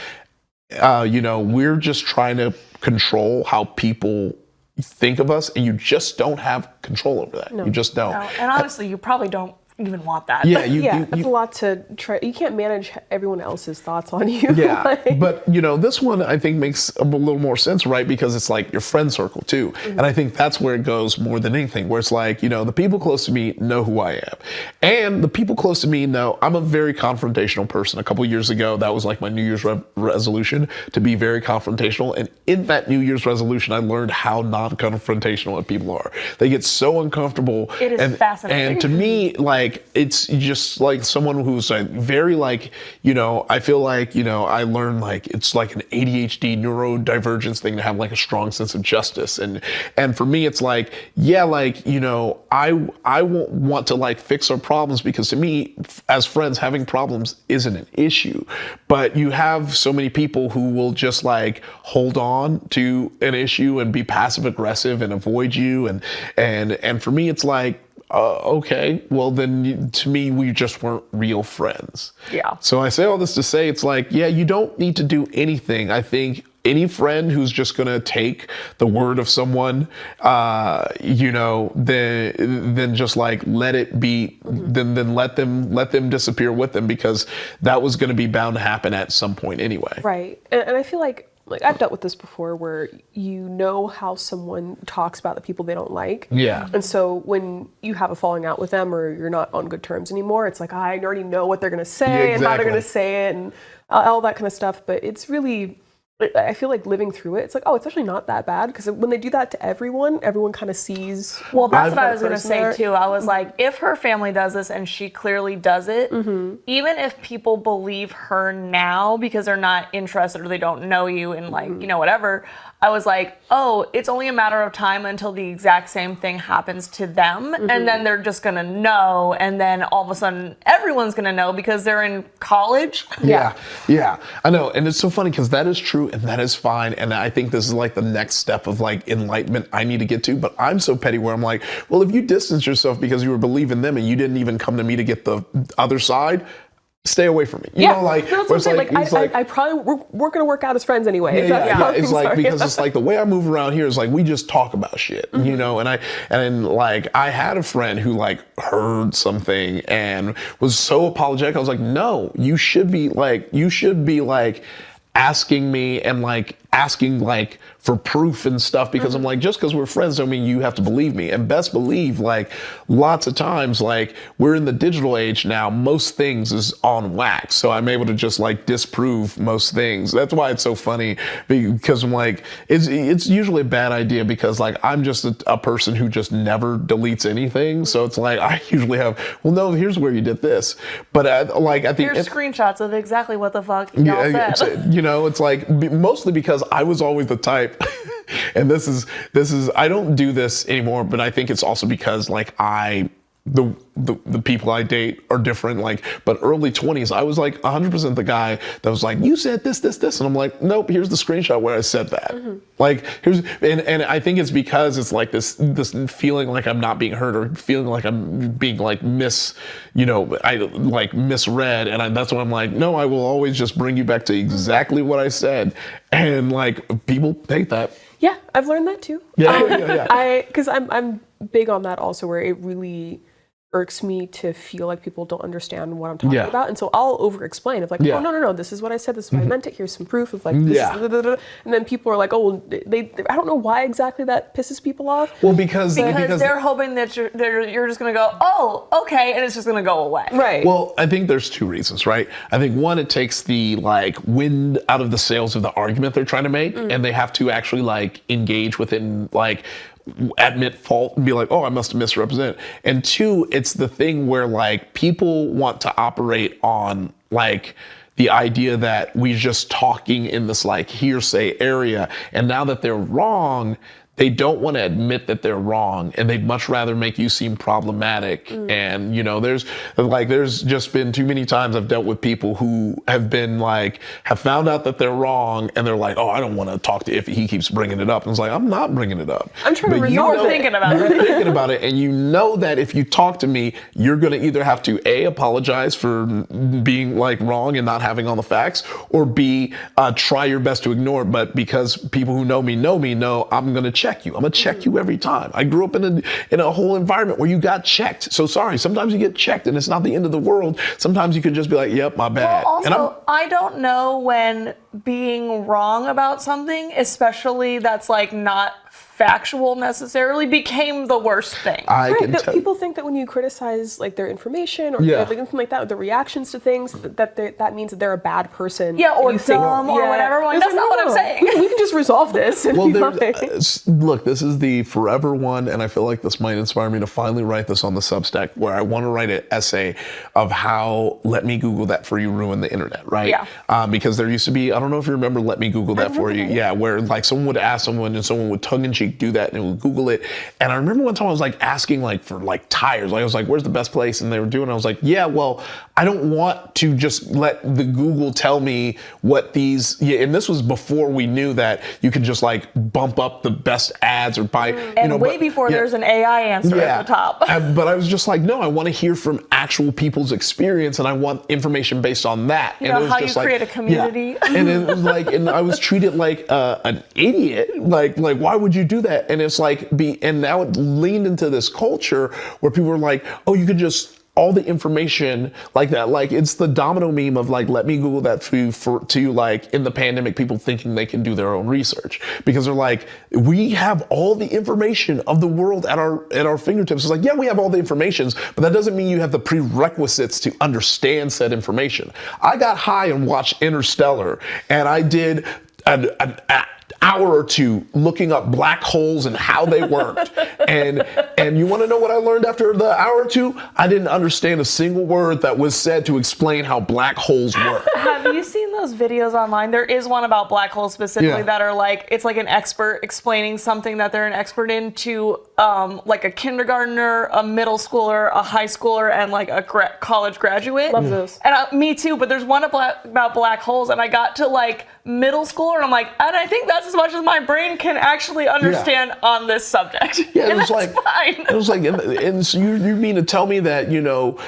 you know, we're just trying to control how people think of us, and you just don't have control over that. No. You just don't. No. And honestly, you probably don't even want that. Yeah, that's a lot to try. You can't manage everyone else's thoughts on you. Yeah, but you know, this one I think makes a little more sense, right? Because it's like your friend circle too. And I think that's where it goes more than anything, where it's like, you know, the people close to me know who I am. And the people close to me know I'm a very confrontational person. A couple years ago, that was like my New Year's resolution, to be very confrontational. And in that New Year's resolution, I learned how non-confrontational people are. They get so uncomfortable. It is fascinating. And to me, like, it's just like someone who's like very like, you know, I feel like, you know, I learned like it's like an ADHD neurodivergence thing to have like a strong sense of justice. And for me, it's like, yeah, like, you know, I won't want to like fix our problems, because to me, as friends, having problems isn't an issue. But you have so many people who will just like hold on to an issue and be passive aggressive and avoid you. And for me, it's like, okay, well then to me, we just weren't real friends. Yeah. So I say all this to say, it's like, yeah, you don't need to do anything. I think any friend who's just gonna take the word of someone, you know, then just like let it be, then let them disappear with them, because that was gonna be bound to happen at some point anyway. Right. And I feel like I've dealt with this before, where you know how someone talks about the people they don't like. Yeah. And so when you have a falling out with them, or you're not on good terms anymore, it's like, I already know what they're going to say and how they're going to say it and all that kind of stuff. But it's really, I feel like living through it, it's like, oh, it's actually not that bad. Because when they do that to everyone kind of sees. Well, that's what I was going to say too. I was like, if her family does this and she clearly does it, even if people believe her now because they're not interested or they don't know you and like, you know, whatever, I was like, oh, it's only a matter of time until the exact same thing happens to them. And then they're just going to know. And then all of a sudden, everyone's going to know because they're in college. Yeah, I know. And it's so funny because that is true and that is fine. And I think this is like the next step of like enlightenment I need to get to. But I'm so petty where I'm like, well, if you distance yourself because you were believing them and you didn't even come to me to get the other side, stay away from me. You know, like, that's what I'm saying. Like, I probably we're gonna work out as friends anyway. It's like, because it's like the way I move around here is like we just talk about shit, you know. And like I had a friend who like heard something and was so apologetic. I was like, no, you should be like asking me and like asking like for proof and stuff because I'm like, just because we're friends don't mean you have to believe me. And best believe, like, lots of times, like, we're in the digital age now, most things is on wax, so I'm able to just like disprove most things. That's why it's so funny, because I'm like, it's usually a bad idea because like I'm just a person who just never deletes anything, so it's like I usually have, well, no, here's where you did this, but like I think here's screenshots of exactly what the fuck y'all said. you know, it's like mostly because I was always the type and this is I don't do this anymore, but I think it's also because like the people I date are different, like, but early 20s, I was like 100% the guy that was like, you said this, and I'm like, nope, here's the screenshot where I said that. Like, here's, and I think it's because it's like this feeling like I'm not being heard or feeling like I'm being like misread. And that's when I'm like, no, I will always just bring you back to exactly what I said. And like, people hate that. Yeah, I've learned that too. Yeah. Because I'm big on that also, where it really irks me to feel like people don't understand what I'm talking about, and so I'll over-explain of like, oh no, this is what I said, this is what I meant it. Here's some proof of like, this is and then people are like, oh, well, they I don't know why exactly that pisses people off. Well, because they're hoping that you're just gonna go, oh, okay, and it's just gonna go away. Right. Well, I think there's two reasons, right? I think one, it takes the like wind out of the sails of the argument they're trying to make, and they have to actually like engage within like admit fault and be like, oh, I must have misrepresented. And two, it's the thing where like people want to operate on like the idea that we're just talking in this like hearsay area, and now that they're wrong, they don't want to admit that they're wrong, and they'd much rather make you seem problematic. And you know, there's just been too many times I've dealt with people who have been like, have found out that they're wrong, and they're like, oh, I don't want to talk to if he keeps bringing it up. And it's like, I'm not bringing it up. I'm trying to resolve it. You're thinking about it. You're thinking about it, and you know that if you talk to me, you're going to either have to A, apologize for being like wrong and not having all the facts, or B, try your best to ignore it. But because people who know me know I'm going to check you. I'm gonna check you every time. I grew up in a whole environment where you got checked. So sorry, sometimes you get checked and it's not the end of the world. Sometimes you could just be like, yep, my bad. Well, also, I don't know when being wrong about something, especially that's like not factual necessarily, became the worst thing. People think that when you criticize like their information or like, anything like that, the reactions to things, that means that they're a bad person. Yeah, or dumb or whatever. Like, that's not what I'm saying. We can just resolve this and be fine. Look, this is the forever one, and I feel like this might inspire me to finally write this on the Substack, where I want to write an essay of how Let Me Google That For You ruined the internet, right? Yeah. Because there used to be, I don't know if you remember Let Me Google That For You. Yeah, where like someone would ask someone and someone would tongue-in-cheek do that and it would Google it. And I remember one time I was like asking like for like tires. Like I was like, where's the best place? And they were doing it. I was like, yeah, well, I don't want to just let the Google tell me what these, and this was before we knew that you could just like bump up the best ads or buy, before there's an AI answer at the top. But I was just like, no, I want to hear from actual people's experience and I want information based on that. You know, how you create a community. Yeah. And it was like, and I was treated like an idiot. Like why would you do that? And it's like, and now it leaned into this culture where people are like, oh, you could just, all the information like that, like it's the domino meme of like, let me Google that for you, to like in the pandemic, people thinking they can do their own research because they're like, we have all the information of the world at our fingertips. It's like, yeah, we have all the information, but that doesn't mean you have the prerequisites to understand said information. I got high and watched Interstellar, and I did an hour or two looking up black holes and how they worked. and you want to know what I learned after the hour or two? I didn't understand a single word that was said to explain how black holes work. Have you seen those videos online? There is one about black holes specifically that are like, it's like an expert explaining something that they're an expert in to like a kindergartner, a middle schooler, a high schooler, and like a college graduate. Love those. And me too, but there's one about black holes, and I got to like middle school, and I'm like, and I think that's as much as my brain can actually understand on this subject. Yeah, and was like, fine. it was like, and so you mean to tell me that, you know,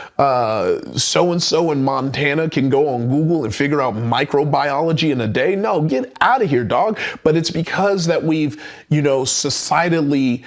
so and so in Montana can go on Google and figure out microbiology in a day? No, get out of here, dog. But it's because that we've, you know, societally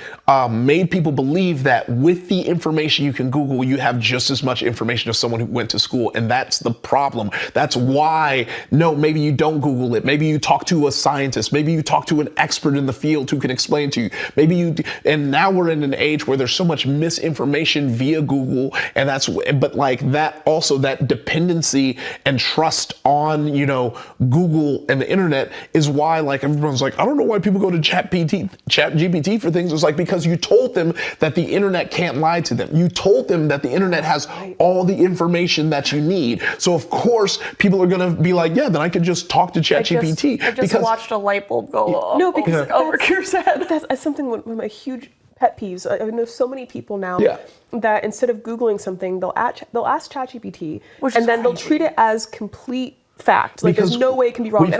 made people believe that with the information you can Google, you have just as much information as someone who went to school, and that's the problem. That's why, no, maybe you don't Google it. Maybe you talk to a scientist. Maybe you talk to an expert in the field who can explain to you. Maybe you, and now we're in an age where there's so much misinformation via Google, and that's, but like that also, that dependency and trust on, you know, Google and the internet is why like everyone's like, I don't know why people go to ChatGPT for things. It's like, because you told them that the internet can't lie to them. You told them that the internet has all the information that you need. So of course people are gonna be like, yeah, then I could just talk to ChatGPT. I just watched a light bulb go off. No, because over Kier's head. That's something, one of my huge pet peeves. I know so many people now that instead of Googling something, they'll ask ChatGPT, and then they'll treat it as complete fact. Like, there's no way it can be wrong.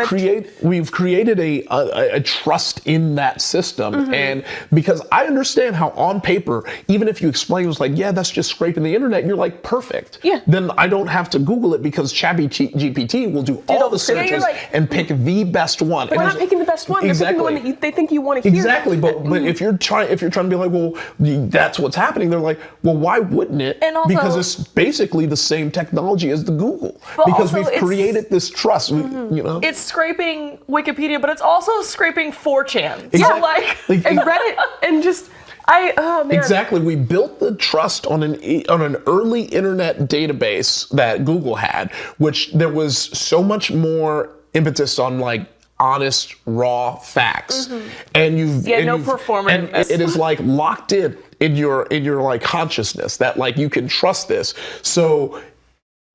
We've created a trust in that system, and because I understand how on paper, even if you explain, it was like, yeah, that's just scraping the internet, you're like, perfect. Yeah. Then I don't have to Google it because ChatGPT will do all the searches and pick the best one. But they're not picking the best one. Exactly. They're picking the one that they think you want to hear. Exactly. But if you're trying to be like, well, that's what's happening, they're like, well, why wouldn't it? And also, because it's basically the same technology as the Google. Because we've created this trust, you know. It's scraping Wikipedia, but it's also scraping 4chan. Exactly. So like, And Reddit, and just, oh man. Exactly. We built the trust on an early internet database that Google had, which there was so much more impetus on like honest, raw facts. And performance. And it is like locked in your like consciousness that like you can trust this. So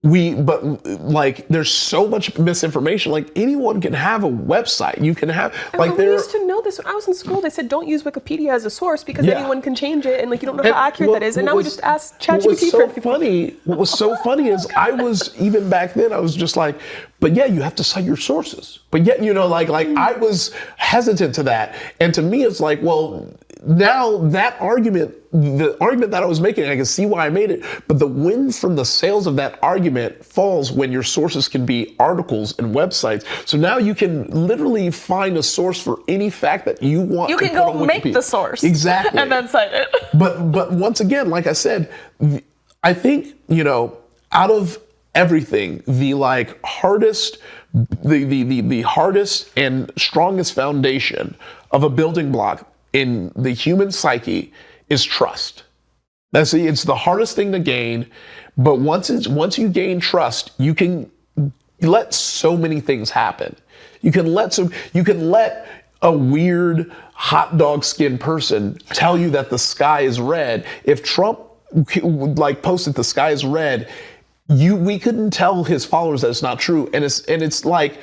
but like there's so much misinformation. Like anyone can have a website. You can have like we used to know this when I was in school. They said don't use Wikipedia as a source because anyone can change it, and like you don't know how accurate that is. And now we just ask ChatGPT for everything. What was so funny is I was, even back then, I was just like, but yeah, you have to cite your sources. But yet, you know, like I was hesitant to that. And to me, it's like, well, now that argument, the argument that I was making, I can see why I made it, but the win from the sales of that argument falls when your sources can be articles and websites. So now you can literally find a source for any fact that you want. You can go make the source. Exactly. And then cite it. But once again, like I said, I think, you know, out of everything, the like hardest, the hardest and strongest foundation of a building block in the human psyche is trust. That's it's the hardest thing to gain, but once you gain trust, you can let so many things happen. You can let a weird hot dog skin person tell you that the sky is red. If Trump like posted the sky is red, we couldn't tell his followers that it's not true. And it's like,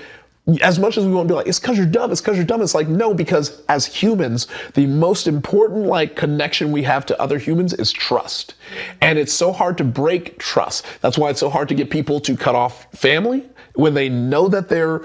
as much as we want to be like, it's because you're dumb, it's like, no, because as humans, the most important like connection we have to other humans is trust. And it's so hard to break trust. That's why it's so hard to get people to cut off family when they know that they're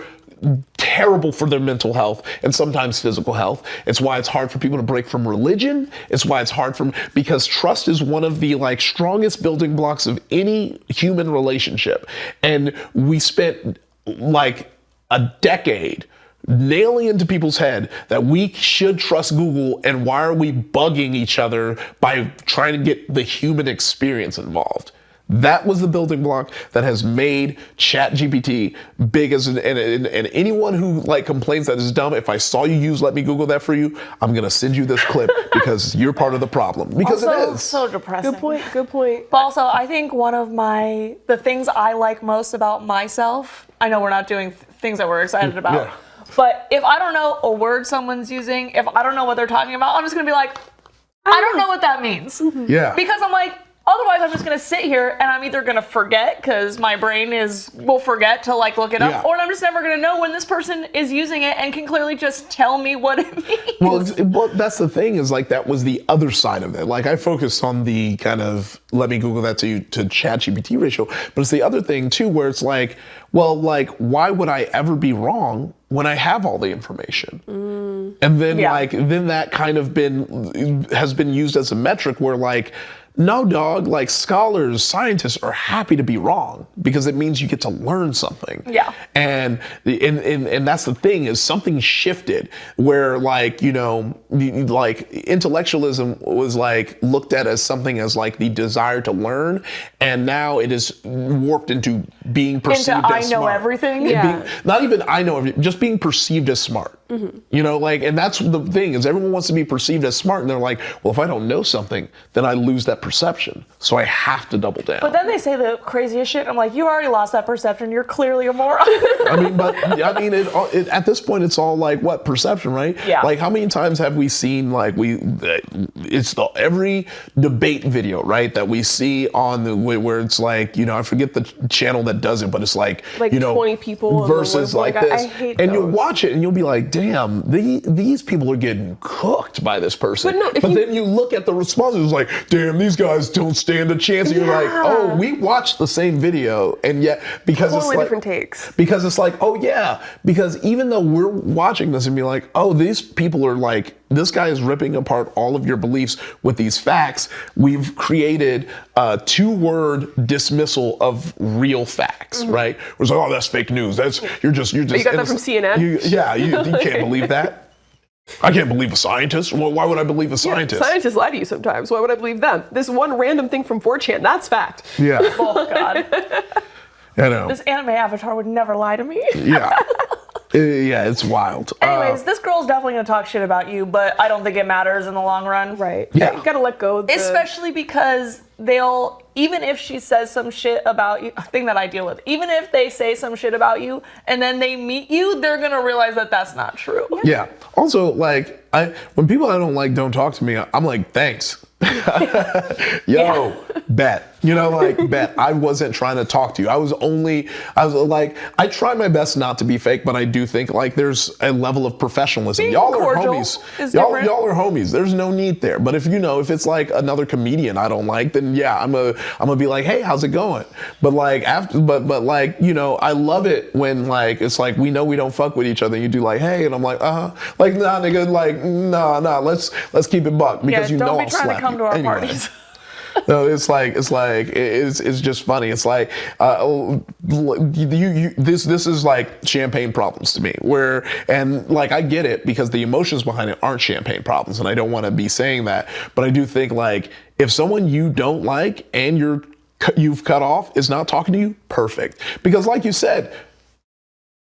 terrible for their mental health and sometimes physical health. It's why it's hard for people to break from religion. It's why it's hard because trust is one of the like strongest building blocks of any human relationship. And we spent like a decade nailing into people's head that we should trust Google, and why are we bugging each other by trying to get the human experience involved? That was the building block that has made ChatGPT big and anyone who like complains that it's dumb, if I saw you use Let Me Google That For You, I'm gonna send you this clip because you're part of the problem. Because also, it is. So depressing. Good point. But also, I think one of the things I like most about myself, I know we're not doing things that we're excited about, but if I don't know a word someone's using, if I don't know what they're talking about, I'm just gonna be like, I don't know what that means. Yeah. Because I'm like, otherwise, I'm just going to sit here and I'm either going to forget because my brain will forget to like look it up, or I'm just never going to know when this person is using it and can clearly just tell me what it means. Well, that's the thing is like that was the other side of it. Like I focused on the kind of let me Google that to ChatGPT ratio, but it's the other thing too where it's like, well, like why would I ever be wrong when I have all the information? And then Yeah. like, then that kind of has been used as a metric where like, no, dog, like scholars, scientists are happy to be wrong because it means you get to learn something. Yeah. And that's the thing, is something shifted where like, you know, like intellectualism was like looked at as something as like the desire to learn. And now it is warped into being perceived Into as I know smart. everything. Yeah. Not even I know everything, just being perceived as smart. You know, like, and that's the thing, is everyone wants to be perceived as smart, and they're like, well, if I don't know something, then I lose that perception. So I have to double down. But then they say the craziest shit. I'm like, you already lost that perception. You're clearly a moron. It, at this point, it's all like what, perception, right? Yeah. Like, how many times have we seen like every debate video, right, that we see on the where it's like, you know, I forget the channel that does it, but it's like you know, 20 people versus and like one guy. this, I hate and you'll those. watch it and you'll be like, damn, these people are getting cooked by this person. But no, if then you look at the responses, it's like, damn, these guys don't stand a chance. And you're like, oh, we watched the same video, and yet because Totally it's like different takes. because it's like, oh yeah, because even though we're watching this and be like, oh, these people are like, this guy is ripping apart all of your beliefs with these facts, we've created a 2-word dismissal of real facts, right? Where it's like, oh, that's fake news. You're just. You got that from CNN? You can't believe that. I can't believe a scientist. Well, why would I believe a scientist? Scientists lie to you sometimes. Why would I believe them? This one random thing from 4chan, that's fact. Yeah, Oh, God. I know. This anime avatar would never lie to me. Yeah. Yeah, it's wild. Anyways, this girl's definitely going to talk shit about you, but I don't think it matters in the long run. Right. Yeah. You gotta let go of the... Especially because they'll, even if she says some shit about you, a thing that I deal with, even if they say some shit about you and then they meet you, they're going to realize that that's not true. Yeah. Also, like, when people I don't like don't talk to me, I'm like, thanks. Yo, bet. You know, like, bet. I wasn't trying to talk to you. I was like, I try my best not to be fake, but I do think like there's a level of professionalism. Being Y'all are cordial homies. is Y'all different. are homies. There's no need there. But if it's like another comedian I don't like, then yeah, I'm gonna be like, hey, how's it going? But like but like, you know, I love it when like it's like we know we don't fuck with each other. And you do like, hey, and I'm like, like, nah, nigga, like, nah, let's keep it buck because Yeah, you don't know be I'll trying slap to come you. to our Anyway. parties. No, it's just funny. It's like this is like champagne problems to me. And like I get it because the emotions behind it aren't champagne problems, and I don't want to be saying that, but I do think like if someone you don't like and you've cut off is not talking to you, perfect. Because like you said,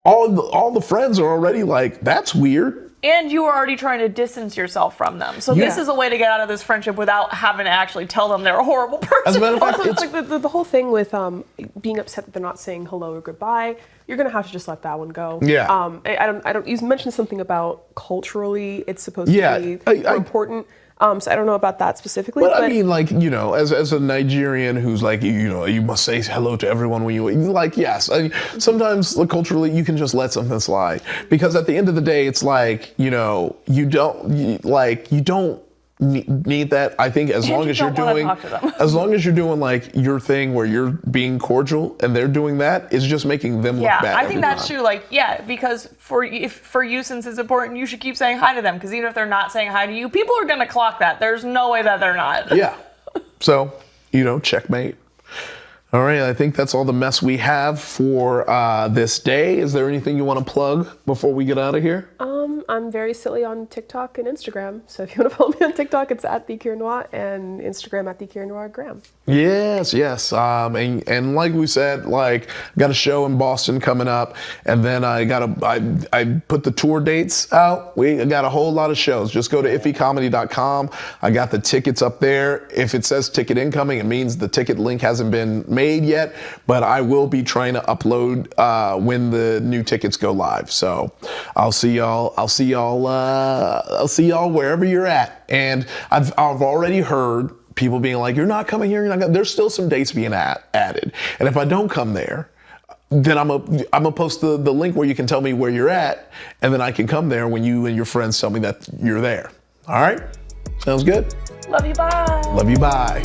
all the friends are already like, that's weird. And you were already trying to distance yourself from them. So this is a way to get out of this friendship without having to actually tell them they're a horrible person. As a matter of fact, Also, it's like the whole thing with being upset that they're not saying hello or goodbye. You're gonna have to just let that one go. Yeah. I don't. You mentioned something about culturally it's supposed Yeah, to be more important. So I don't know about that specifically. But I mean, like, you know, as a Nigerian who's like, you know, you must say hello to everyone when you like, yes. Sometimes culturally you can just let something slide because at the end of the day, it's like, you know, you don't need that. I think as long as you're doing like your thing where you're being cordial and they're doing that, it's just making them look bad. I think that's true. Like, yeah, because for you, since it's important, you should keep saying hi to them. Because even if they're not saying hi to you, people are gonna clock that. There's no way that they're not. Yeah. So, you know, checkmate. All right, I think that's all the mess we have for this day. Is there anything you want to plug before we get out of here? I'm very silly on TikTok and Instagram. So if you want to follow me on TikTok, it's at @TheKierNoir and Instagram @TheKierNoirGram. Yes. And like we said, like got a show in Boston coming up, and then I put the tour dates out. We got a whole lot of shows. Just go to iffycomedy.com. I got the tickets up there. If it says ticket incoming, it means the ticket link hasn't been made yet, but I will be trying to upload when the new tickets go live. So I'll see y'all wherever you're at. And I've already heard people being like, you're not coming here, you're not coming. There's still some dates being added. And if I don't come there, then I'm gonna post the link where you can tell me where you're at, and then I can come there when you and your friends tell me that you're there. All right? Sounds good? Love you, bye. Love you, bye.